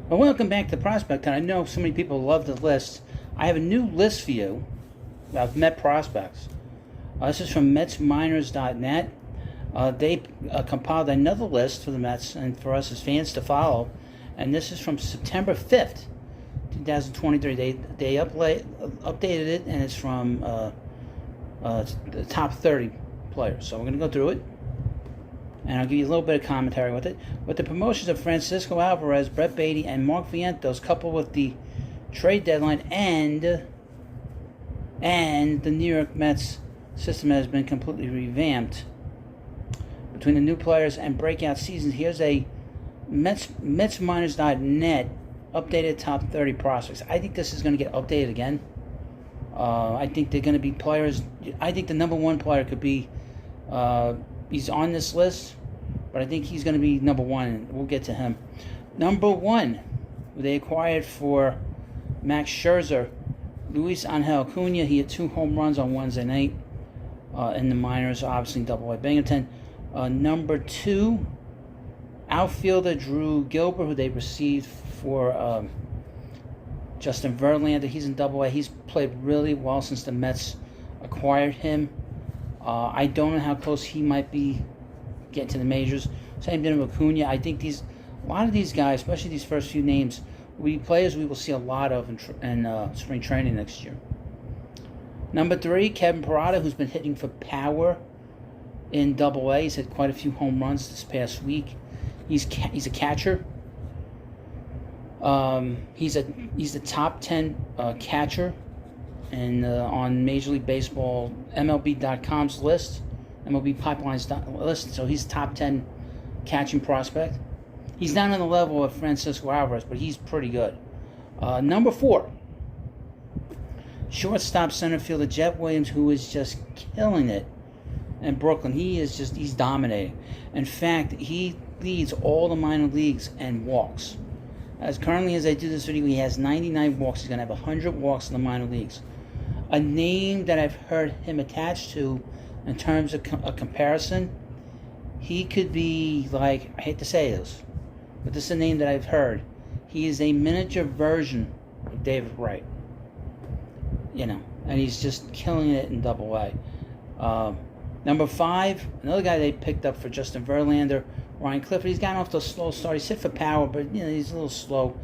Well, welcome back to Prospect. And I know so many people love the list. I have a new list for you of Met prospects. This is from MetsMinors.net. They compiled another list for the Mets and for us as fans to follow. And this is from September 5th, 2023. They updated it, and it's from the top 30 players. So we're going to go through it, and I'll give you a little bit of commentary with it. With the promotions of Francisco Alvarez, Brett Baty, and Mark Vientos, coupled with the trade deadline and the New York Mets system has been completely revamped. Between the new players and breakout seasons, here's a MetsMinors.net updated top 30 prospects. I think this is going to get updated again. I think they're going to be players. I think the number one player could be. He's on this list, but I think he's going to be number one, and we'll get to him. Number one, they acquired for Max Scherzer, Luis Angel Acuna. He had 2 home runs on Wednesday night in the minors, obviously Double-A Binghamton. Number 2, outfielder Drew Gilbert, who they received for Justin Verlander. He's in Double-A. He's played really well since the Mets acquired him. I don't know how close he might be getting to the majors. Same thing with Acuna. I think a lot of these guys, especially these first few names, will be players we will see a lot of in spring training next year. Number 3, Kevin Parada, who's been hitting for power in Double-A. He's hit quite a few home runs this past week. He's a catcher. He's the top 10 catcher. And on Major League Baseball, MLB.com's list, MLB Pipeline's list, so he's top 10 catching prospect. He's not on the level of Francisco Alvarez, but he's pretty good. Number 4, shortstop center fielder Jet Williams, who is just killing it in Brooklyn. He's dominating. In fact, he leads all the minor leagues in walks. As currently as I do this video, he has 99 walks. He's going to have 100 walks in the minor leagues. A name that I've heard him attached to in terms of a comparison, he could be like, I hate to say this, but this is a name that I've heard. He is a miniature version of David Wright. And he's just killing it in Double-A. Number 5, another guy they picked up for Justin Verlander, Ryan Clifford. He's gotten off to a slow start. He's hit for power, but he's a little slow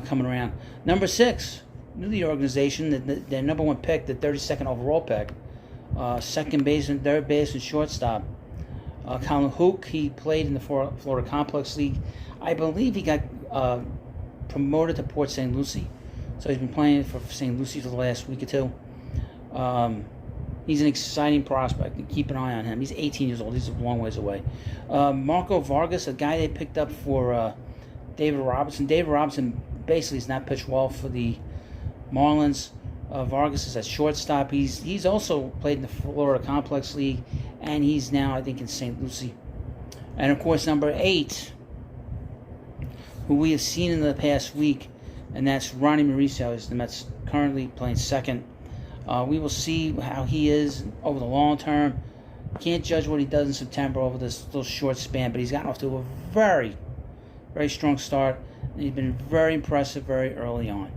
coming around. Number 6, new to the organization, their number 1 pick, the 32nd overall pick, second baseman, third baseman, shortstop, Colin Hook. He played in the Florida Complex League. I believe he got promoted to Port St. Lucie, so he's been playing for St. Lucie for the last week or 2. He's an exciting prospect. Keep an eye on him. He's 18 years old. He's a long ways away. Marco Vargas, a guy they picked up for David Robertson. David Robertson basically has not pitched well for the Marlins. Vargas is at shortstop. He's also played in the Florida Complex League, and he's now, I think, in St. Lucie. And, of course, number 8, who we have seen in the past week, and that's Ronnie Mauricio. He's the Mets currently playing second. We will see how he is over the long term. Can't judge what he does in September over this little short span, but he's gotten off to a very, very strong start, and he's been very impressive very early on.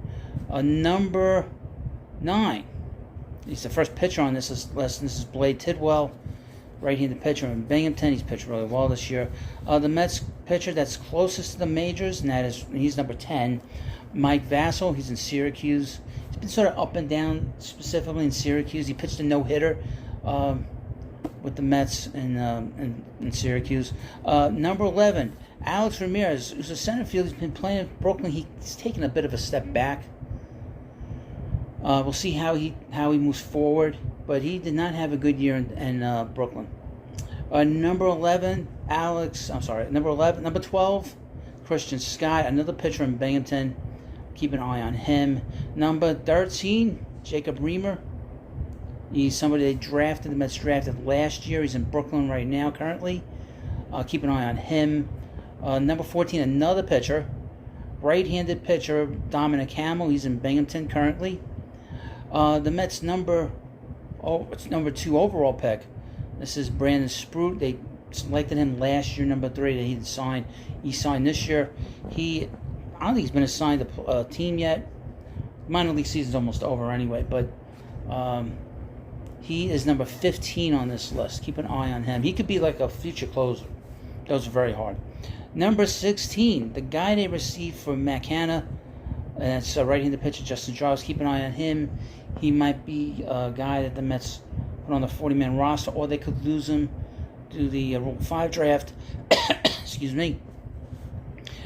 Number 9, he's the first pitcher on this list. This is Blade Tidwell, right-handed pitcher in Binghamton. He's pitched really well this year. The Mets pitcher that's closest to the majors, and he's number 10, Mike Vassell. He's in Syracuse. He's been sort of up and down, specifically in Syracuse. He pitched a no-hitter with the Mets in Syracuse. Number 11, Alex Ramirez, who's a center fielder. He's been playing in Brooklyn. He's taken a bit of a step back. We'll see how he moves forward, but he did not have a good year in Brooklyn. Number 12, Christian Scott, another pitcher in Binghamton. Keep an eye on him. Number 13, Jacob Reamer. He's somebody the Mets drafted last year. He's in Brooklyn right now currently. Keep an eye on him. Number 14, another pitcher, right-handed pitcher, Dominic Hamill. He's in Binghamton currently. The Mets number 2 overall pick. This is Brandon Sprout. They selected him last year, number 3, that he signed. He signed this year. I don't think he's been assigned a team yet. Minor league season's almost over anyway, but he is number 15 on this list. Keep an eye on him. He could be like a future closer. Those are very hard. Number 16, the guy they received for McKenna, and that's right-handed pitcher Justin Giles. Keep an eye on him. He might be a guy that the Mets put on the 40-man roster, or they could lose him to the Rule 5 draft. Excuse me.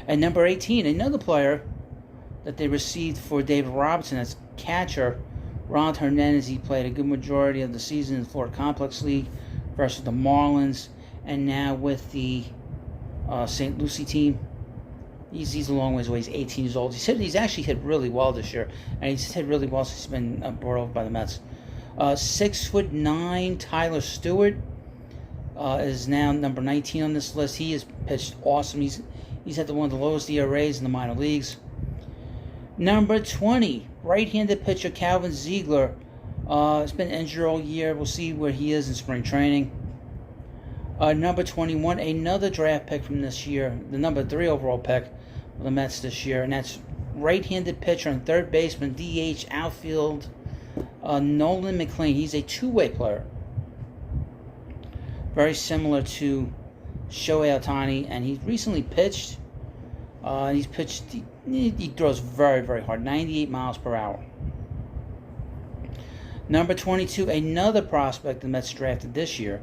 At number 18, another player that they received for David Robertson, that's catcher Ronald Hernandez. He played a good majority of the season in the Florida Complex League versus the Marlins, and now with the St. Lucie team. He's a long ways away. He's 18 years old. He's actually hit really well this year, and he's hit really well since he's been brought over by the Mets. 6'9" Tyler Stewart is now number 19 on this list. He has pitched awesome. He's had one of the lowest ERAs in the minor leagues. Number 20, right-handed pitcher Calvin Ziegler. Has been injured all year. We'll see where he is in spring training. Number 21, another draft pick from this year, the number 3 overall pick of the Mets this year, and that's right-handed pitcher and third baseman, DH, outfield, Nolan McLean. He's a two-way player, very similar to Shohei Ohtani, and he's recently pitched. He throws very, very hard, 98 miles per hour. Number 22, another prospect the Mets drafted this year,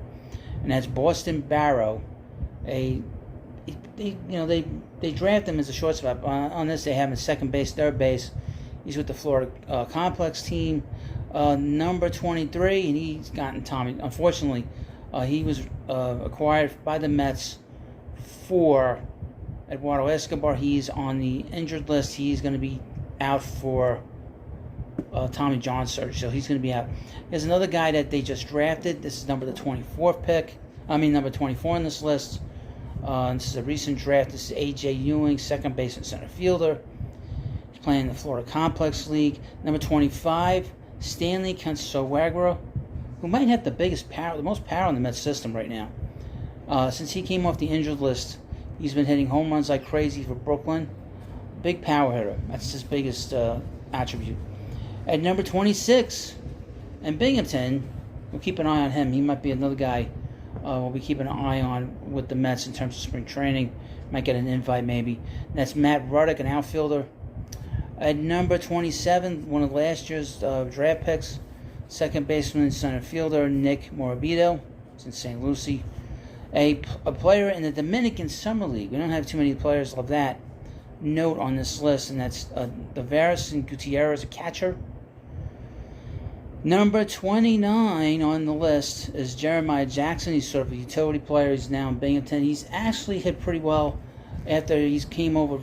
and that's Boston Barrow. They draft him as a shortstop. On this, they have him at second base, third base. He's with the Florida Complex team. Number 23, and he's gotten Tommy. Unfortunately, he was acquired by the Mets for Eduardo Escobar. He's on the injured list. He's going to be out for Tommy John surgery, so he's going to be out. There's another guy that they just drafted. This is number 24 on this list. This is a recent draft. This is A.J. Ewing, second baseman, center fielder. He's playing in the Florida Complex League. Number 25, Stanley Consuegra, who might have the most power in the Mets system right now. Since he came off the injured list, he's been hitting home runs like crazy for Brooklyn. Big power hitter. That's his biggest attribute. At number 26, and Binghamton, we'll keep an eye on him. He might be another guy we'll be keeping an eye on with the Mets in terms of spring training. Might get an invite maybe. And that's Matt Ruddick, an outfielder. At number 27, one of last year's draft picks, second baseman, center fielder Nick Morabito. It's in St. Lucie. A player in the Dominican Summer League. We don't have too many players of that note on this list, and that's Tavares and Gutierrez, a catcher. Number 29 on the list is Jeremiah Jackson. He's sort of a utility player. He's now in Binghamton. He's actually hit pretty well after he's come over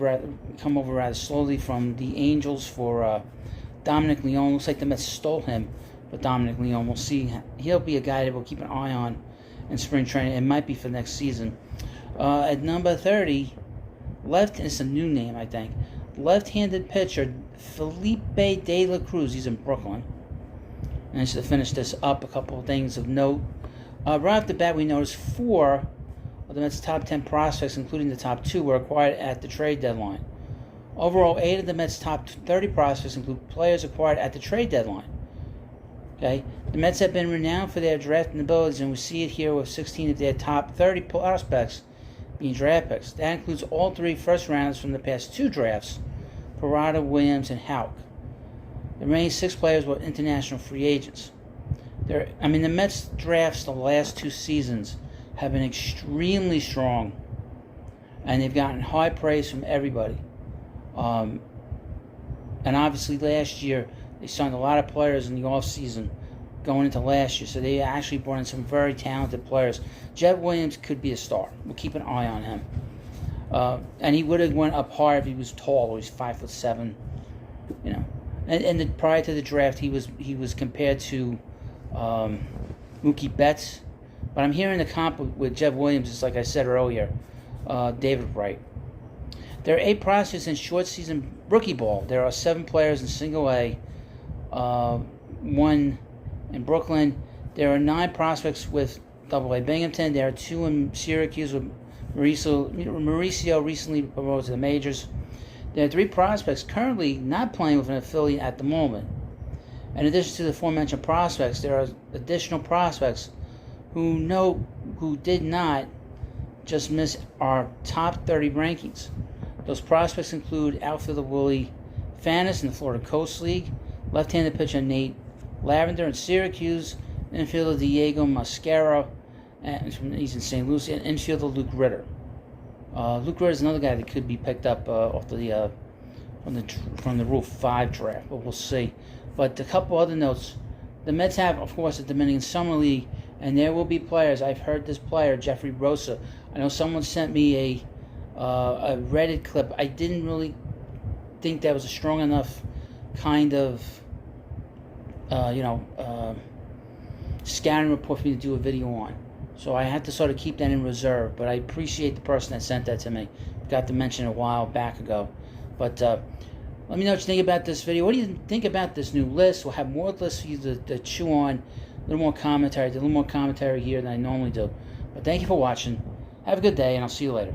rather slowly from the Angels for Dominic Leone. Looks like the Mets stole him for Dominic Leone. We'll see. He'll be a guy that we'll keep an eye on in spring training. It might be for next season. At number 30, it's a new name, I think. Left-handed pitcher Felipe De La Cruz. He's in Brooklyn. And just to finish this up, a couple of things of note. Right off the bat, we noticed 4 of the Mets' top 10 prospects, including the top 2, were acquired at the trade deadline. Overall, 8 of the Mets' top 30 prospects include players acquired at the trade deadline. Okay, the Mets have been renowned for their drafting abilities, and we see it here with 16 of their top 30 prospects being draft picks. That includes all 3 first-rounders from the past 2 drafts, Parada, Williams, and Houck. The remaining 6 players were international free agents. The Mets drafts the last 2 seasons have been extremely strong, and they've gotten high praise from everybody. And obviously last year, they signed a lot of players in the offseason going into last year, so they actually brought in some very talented players. Jet Williams could be a star. We'll keep an eye on him. And he would have went up higher if he was tall. He's 5'7", you know. And prior to the draft, he was compared to Mookie Betts. But I'm hearing the comp with Jet Williams is, like I said earlier, David Wright. There are 8 prospects in short season rookie ball. There are 7 players in single A, 1 in Brooklyn. There are 9 prospects with Double A Binghamton. There are 2 in Syracuse with Mauricio recently promoted to the majors. There are 3 prospects currently not playing with an affiliate at the moment. In addition to the aforementioned prospects, there are additional prospects who did not just miss our top 30 rankings. Those prospects include outfielder Willie Fanis in the Florida Coast League, left-handed pitcher Nate Lavender in Syracuse, infielder Diego Mascaro, he's in St. Lucie, and infielder Luke Ritter. Luke Ritter is another guy that could be picked up off the from the Rule 5 draft, but we'll see. But a couple other notes. The Mets have, of course, the Dominican Summer League, and there will be players. I've heard this player, Jeffrey Rosa. I know someone sent me a Reddit clip. I didn't really think that was a strong enough kind of, scouting report for me to do a video on. So I had to sort of keep that in reserve. But I appreciate the person that sent that to me. Got to mention it a while back ago. But let me know what you think about this video. What do you think about this new list? We'll have more lists for you to chew on. A little more commentary. I did a little more commentary here than I normally do. But thank you for watching. Have a good day, and I'll see you later.